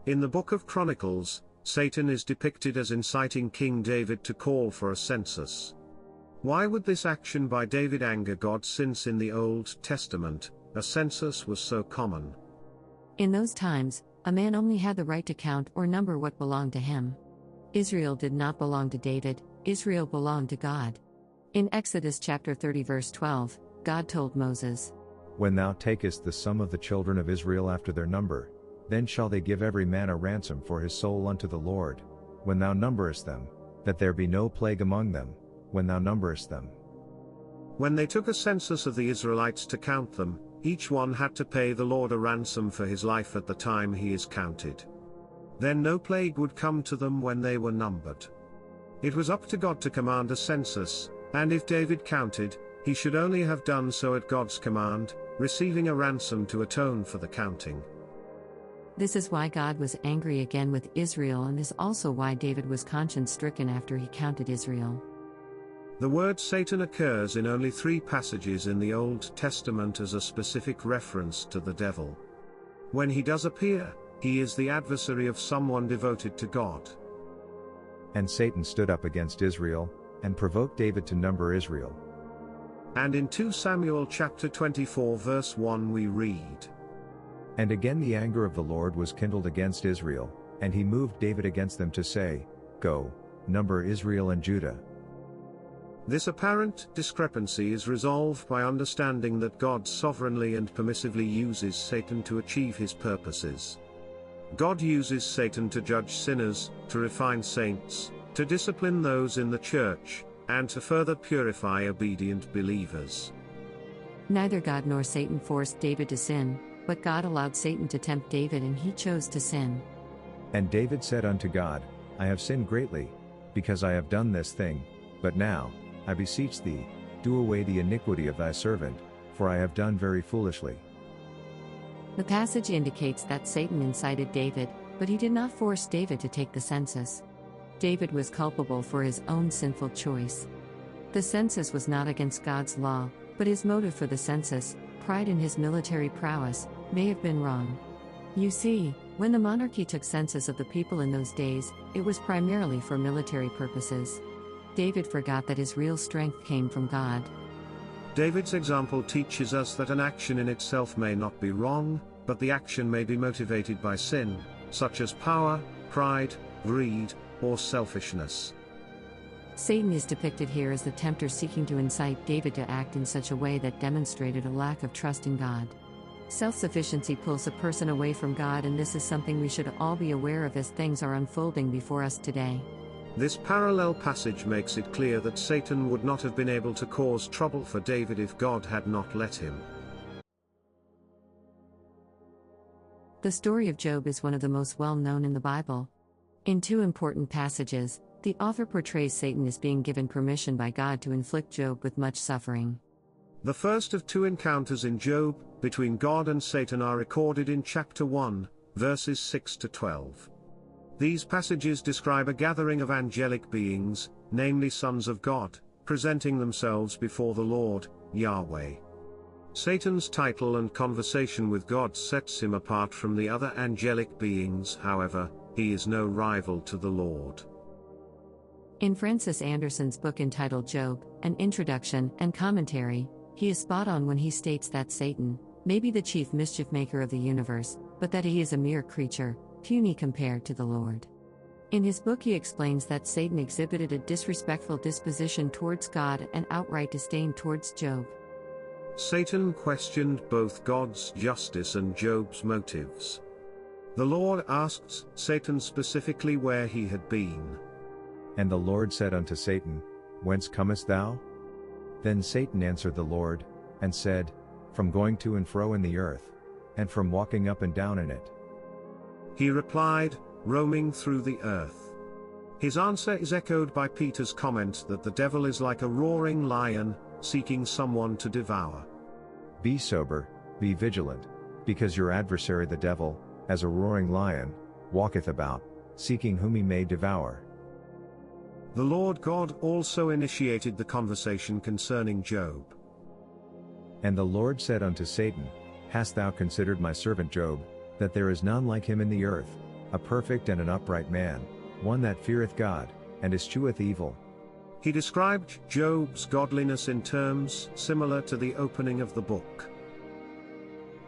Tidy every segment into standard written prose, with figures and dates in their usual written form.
In the book of Chronicles, Satan is depicted as inciting King David to call for a census. Why would this action by David anger God, since in the Old Testament, a census was so common? In those times, a man only had the right to count or number what belonged to him. Israel did not belong to David, Israel belonged to God. In Exodus chapter 30 verse 12, God told Moses, "When thou takest the sum of the children of Israel after their number, then shall they give every man a ransom for his soul unto the Lord, when thou numberest them, that there be no plague among them, when thou numberest them." When they took a census of the Israelites to count them, each one had to pay the Lord a ransom for his life at the time he is counted. Then no plague would come to them when they were numbered. It was up to God to command a census, and if David counted, he should only have done so at God's command, receiving a ransom to atone for the counting. This is why God was angry again with Israel, and is also why David was conscience-stricken after he counted Israel. The word Satan occurs in only 3 passages in the Old Testament as a specific reference to the devil. When he does appear, he is the adversary of someone devoted to God. And Satan stood up against Israel, and provoked David to number Israel. And in 2 Samuel chapter 24 verse 1 we read, "And again the anger of the Lord was kindled against Israel, and he moved David against them to say, Go, number Israel and Judah." This apparent discrepancy is resolved by understanding that God sovereignly and permissively uses Satan to achieve his purposes. God uses Satan to judge sinners, to refine saints, to discipline those in the church, and to further purify obedient believers. Neither God nor Satan forced David to sin, but God allowed Satan to tempt David, and he chose to sin. And David said unto God, I have sinned greatly, because I have done this thing, but now, I beseech thee, do away the iniquity of thy servant, for I have done very foolishly. The passage indicates that Satan incited David, but he did not force David to take the census. David was culpable for his own sinful choice. The census was not against God's law, but his motive for the census, pride in his military prowess, may have been wrong. You see, when the monarchy took census of the people in those days, it was primarily for military purposes. David forgot that his real strength came from God. David's example teaches us that an action in itself may not be wrong, but the action may be motivated by sin, such as power, pride, greed, or selfishness. Satan is depicted here as the tempter seeking to incite David to act in such a way that demonstrated a lack of trust in God. Self-sufficiency pulls a person away from God, and this is something we should all be aware of as things are unfolding before us today. This parallel passage makes it clear that Satan would not have been able to cause trouble for David if God had not let him. The story of Job is one of the most well-known in the Bible. In 2 important passages, the author portrays Satan as being given permission by God to inflict Job with much suffering. The first of 2 encounters in Job, between God and Satan, are recorded in chapter 1, verses 6 to 12. These passages describe a gathering of angelic beings, namely sons of God, presenting themselves before the Lord, Yahweh. Satan's title and conversation with God sets him apart from the other angelic beings. However, he is no rival to the Lord. In Francis Anderson's book entitled Job, An Introduction and Commentary, he is spot on when he states that Satan may be the chief mischief maker of the universe, but that he is a mere creature, puny compared to the Lord. In his book he explains that Satan exhibited a disrespectful disposition towards God and outright disdain towards Job. Satan questioned both God's justice and Job's motives. The Lord asked Satan specifically where he had been. And the Lord said unto Satan, Whence comest thou? Then Satan answered the Lord, and said, From going to and fro in the earth, and from walking up and down in it. He replied, Roaming through the earth. His answer is echoed by Peter's comment that the devil is like a roaring lion, seeking someone to devour. Be sober, be vigilant, because your adversary the devil, as a roaring lion, walketh about, seeking whom he may devour. The Lord God also initiated the conversation concerning Job. And the Lord said unto Satan, Hast thou considered my servant Job, that there is none like him in the earth, a perfect and an upright man, one that feareth God, and escheweth evil. He described Job's godliness in terms similar to the opening of the book.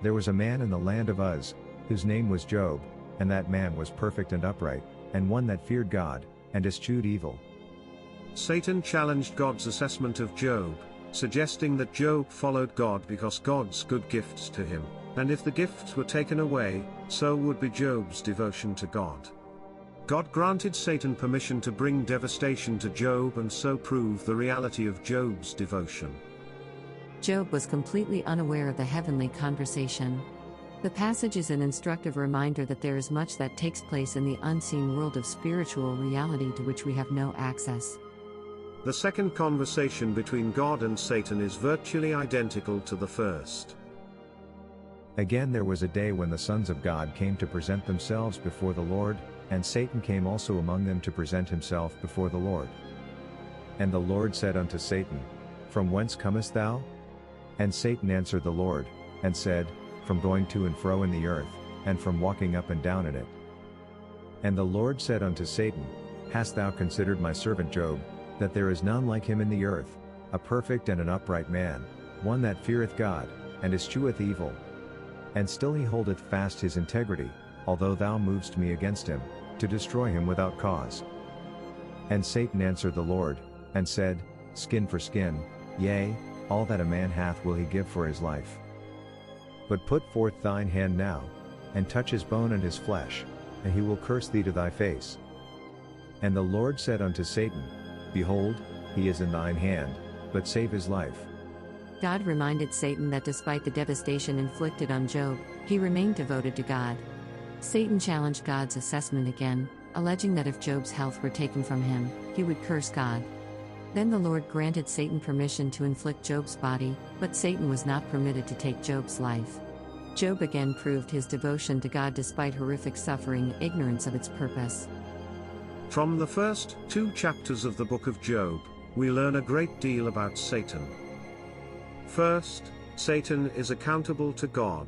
There was a man in the land of Uz, whose name was Job, and that man was perfect and upright, and one that feared God, and eschewed evil. Satan challenged God's assessment of Job, suggesting that Job followed God because God's good gifts to him, and if the gifts were taken away, so would be Job's devotion to God. God granted Satan permission to bring devastation to Job and so prove the reality of Job's devotion. Job was completely unaware of the heavenly conversation. The passage is an instructive reminder that there is much that takes place in the unseen world of spiritual reality to which we have no access. The second conversation between God and Satan is virtually identical to the first. Again there was a day when the sons of God came to present themselves before the Lord, and Satan came also among them to present himself before the Lord. And the Lord said unto Satan, From whence comest thou? And Satan answered the Lord, and said, From going to and fro in the earth, and from walking up and down in it. And the Lord said unto Satan, Hast thou considered my servant Job, that there is none like him in the earth, a perfect and an upright man, one that feareth God, and escheweth evil? And still he holdeth fast his integrity, although thou movest me against him, to destroy him without cause. And Satan answered the Lord, and said, Skin for skin, yea, all that a man hath will he give for his life. But put forth thine hand now, and touch his bone and his flesh, and he will curse thee to thy face. And the Lord said unto Satan, Behold, he is in thine hand, but save his life. God reminded Satan that despite the devastation inflicted on Job, he remained devoted to God. Satan challenged God's assessment again, alleging that if Job's health were taken from him, he would curse God. Then the Lord granted Satan permission to inflict Job's body, but Satan was not permitted to take Job's life. Job again proved his devotion to God despite horrific suffering and ignorance of its purpose. From the first 2 chapters of the book of Job, we learn a great deal about Satan. First, Satan is accountable to God.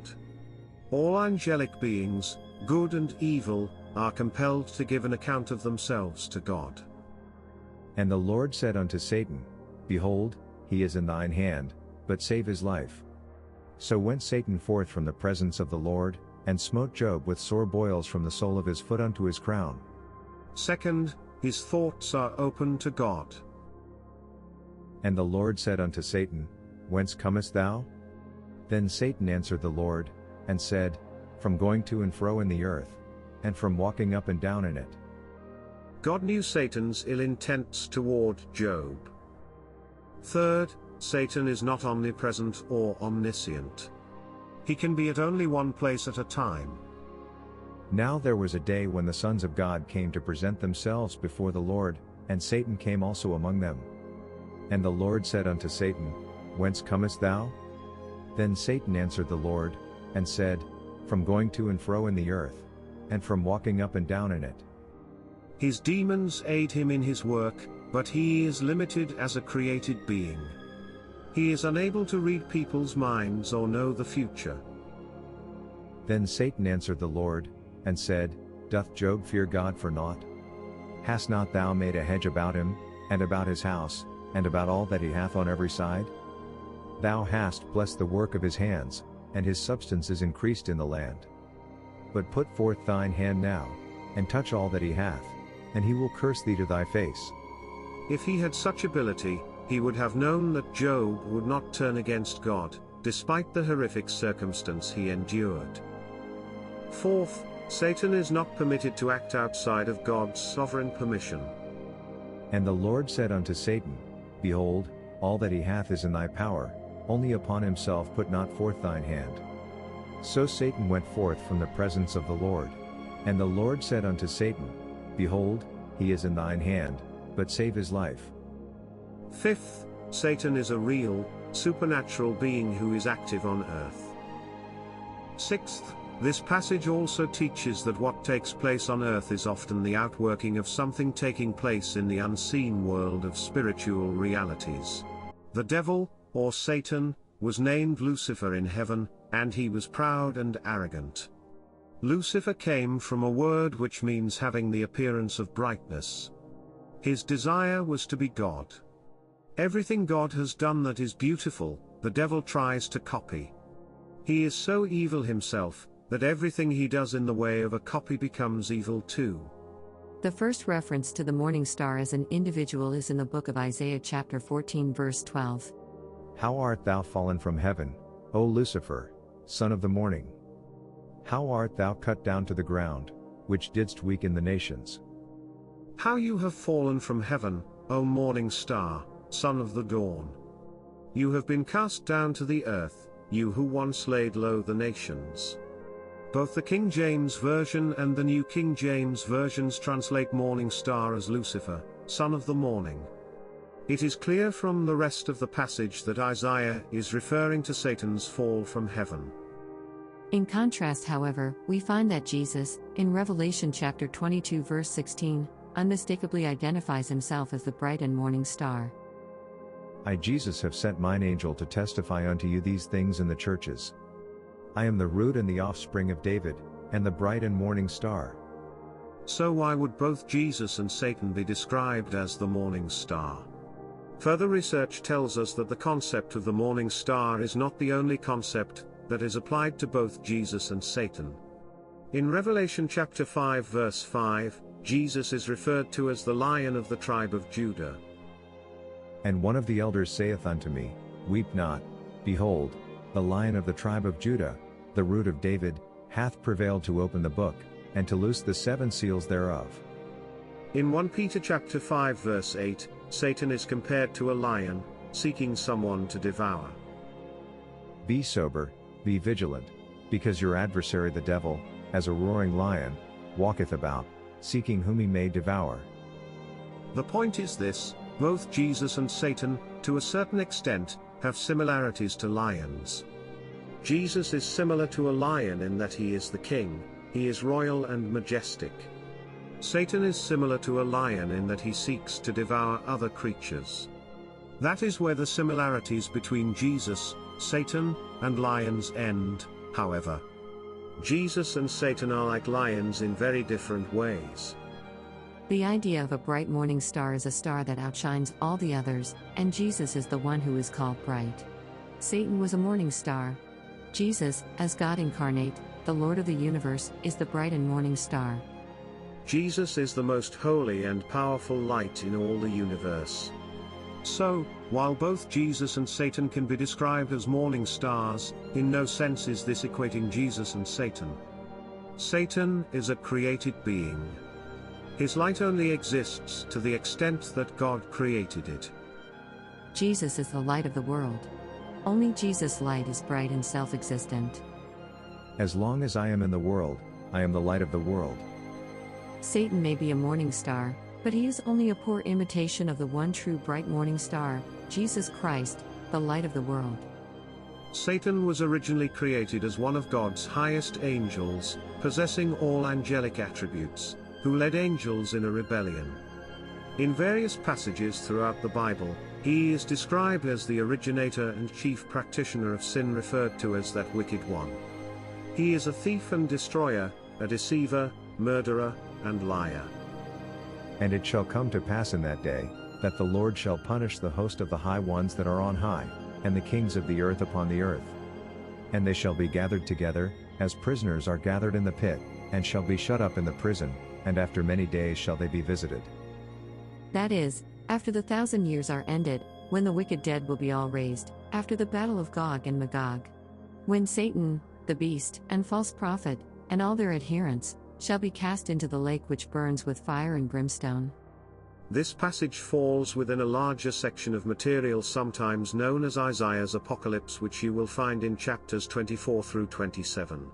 All angelic beings, good and evil, are compelled to give an account of themselves to God. And the Lord said unto Satan, Behold, he is in thine hand, but save his life. So went Satan forth from the presence of the Lord, and smote Job with sore boils from the sole of his foot unto his crown. Second, his thoughts are open to God. And the Lord said unto Satan, Whence comest thou? Then Satan answered the Lord, and said, From going to and fro in the earth, and from walking up and down in it. God knew Satan's ill intents toward Job. Third, Satan is not omnipresent or omniscient. He can be at only one place at a time. Now there was a day when the sons of God came to present themselves before the Lord, and Satan came also among them. And the Lord said unto Satan, Whence comest thou? Then Satan answered the Lord, and said, From going to and fro in the earth, and from walking up and down in it. His demons aid him in his work, but he is limited as a created being. He is unable to read people's minds or know the future. Then Satan answered the Lord, and said, Doth Job fear God for naught? Hast not thou made a hedge about him, and about his house, and about all that he hath on every side? Thou hast blessed the work of his hands, and his substance is increased in the land. But put forth thine hand now, and touch all that he hath, and he will curse thee to thy face. If he had such ability, he would have known that Job would not turn against God, despite the horrific circumstance he endured. Fourth, Satan is not permitted to act outside of God's sovereign permission. And the Lord said unto Satan, Behold, all that he hath is in thy power, only upon himself put not forth thine hand. So Satan went forth from the presence of the Lord. And the Lord said unto Satan, Behold, he is in thine hand, but save his life. Fifth, Satan is a real, supernatural being who is active on earth. Sixth, this passage also teaches that what takes place on earth is often the outworking of something taking place in the unseen world of spiritual realities. The devil, or Satan, was named Lucifer in heaven, and he was proud and arrogant. Lucifer came from a word which means having the appearance of brightness. His desire was to be God. Everything God has done that is beautiful, the devil tries to copy. He is so evil himself, that everything he does in the way of a copy becomes evil too. The first reference to the morning star as an individual is in the book of Isaiah chapter 14 verse 12. How art thou fallen from heaven, O Lucifer, son of the morning? How art thou cut down to the ground, which didst weaken the nations? How you have fallen from heaven, O morning star, son of the dawn. You have been cast down to the earth, you who once laid low the nations. Both the King James Version and the New King James Versions translate morning star as Lucifer, son of the morning. It is clear from the rest of the passage that Isaiah is referring to Satan's fall from heaven. In contrast, however, we find that Jesus, in Revelation chapter 22 verse 16, unmistakably identifies himself as the bright and morning star. I, Jesus, have sent mine angel to testify unto you these things in the churches. I am the root and the offspring of David, and the bright and morning star. So why would both Jesus and Satan be described as the morning star? Further research tells us that the concept of the morning star is not the only concept that is applied to both Jesus and Satan. In Revelation chapter 5 verse 5, Jesus is referred to as the Lion of the tribe of Judah. And one of the elders saith unto me, Weep not, behold, the Lion of the tribe of Judah, the root of David, hath prevailed to open the book, and to loose the 7 seals thereof. In 1 Peter chapter 5 verse 8, Satan is compared to a lion, seeking someone to devour. Be sober, be vigilant, because your adversary the devil, as a roaring lion, walketh about, seeking whom he may devour. The point is this: both Jesus and Satan, to a certain extent, have similarities to lions. Jesus is similar to a lion in that he is the king, he is royal and majestic. Satan is similar to a lion in that he seeks to devour other creatures. That is where the similarities between Jesus, Satan, and lions end, however. Jesus and Satan are like lions in very different ways. The idea of a bright morning star is a star that outshines all the others, and Jesus is the one who is called bright. Satan was a morning star. Jesus, as God incarnate, the Lord of the universe, is the bright and morning star. Jesus is the most holy and powerful light in all the universe. So, while both Jesus and Satan can be described as morning stars, in no sense is this equating Jesus and Satan. Satan is a created being. His light only exists to the extent that God created it. Jesus is the light of the world. Only Jesus' light is bright and self-existent. As long as I am in the world, I am the light of the world. Satan may be a morning star, but he is only a poor imitation of the one true bright morning star, Jesus Christ, the light of the world. Satan was originally created as one of God's highest angels, possessing all angelic attributes, who led angels in a rebellion. In various passages throughout the Bible, he is described as the originator and chief practitioner of sin, referred to as that wicked one. He is a thief and destroyer, a deceiver, murderer, and liar. And it shall come to pass in that day, that the Lord shall punish the host of the high ones that are on high, and the kings of the earth upon the earth. And they shall be gathered together, as prisoners are gathered in the pit, and shall be shut up in the prison, and after many days shall they be visited. That is, after the 1,000 years are ended, when the wicked dead will be all raised, after the battle of Gog and Magog. When Satan, the beast, and false prophet, and all their adherents, shall be cast into the lake which burns with fire and brimstone. This passage falls within a larger section of material sometimes known as Isaiah's Apocalypse, which you will find in chapters 24 through 27.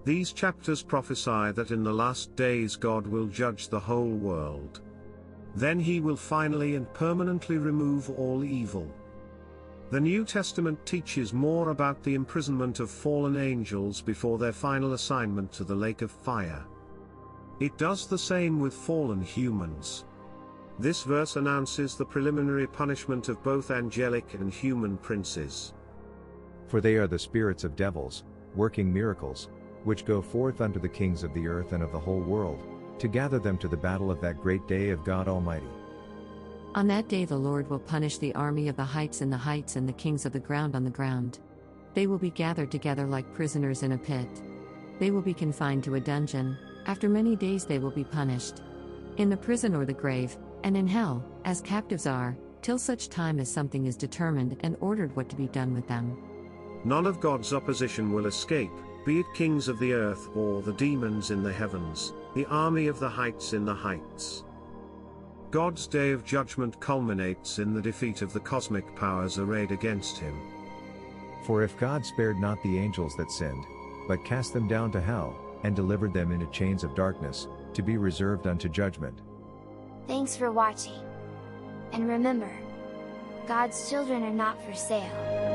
These chapters prophesy that in the last days God will judge the whole world. Then he will finally and permanently remove all evil. The New Testament teaches more about the imprisonment of fallen angels before their final assignment to the lake of fire. It does the same with fallen humans. This verse announces the preliminary punishment of both angelic and human princes. For they are the spirits of devils, working miracles, which go forth unto the kings of the earth and of the whole world, to gather them to the battle of that great day of God Almighty. On that day the Lord will punish the army of the heights in the heights and the kings of the ground on the ground. They will be gathered together like prisoners in a pit. They will be confined to a dungeon. After many days they will be punished in the prison or the grave, and in hell, as captives are, till such time as something is determined and ordered what to be done with them. None of God's opposition will escape, be it kings of the earth or the demons in the heavens, the army of the heights in the heights. God's day of judgment culminates in the defeat of the cosmic powers arrayed against him. For if God spared not the angels that sinned, but cast them down to hell, and delivered them into chains of darkness, to be reserved unto judgment. Thanks for watching. And remember, God's children are not for sale.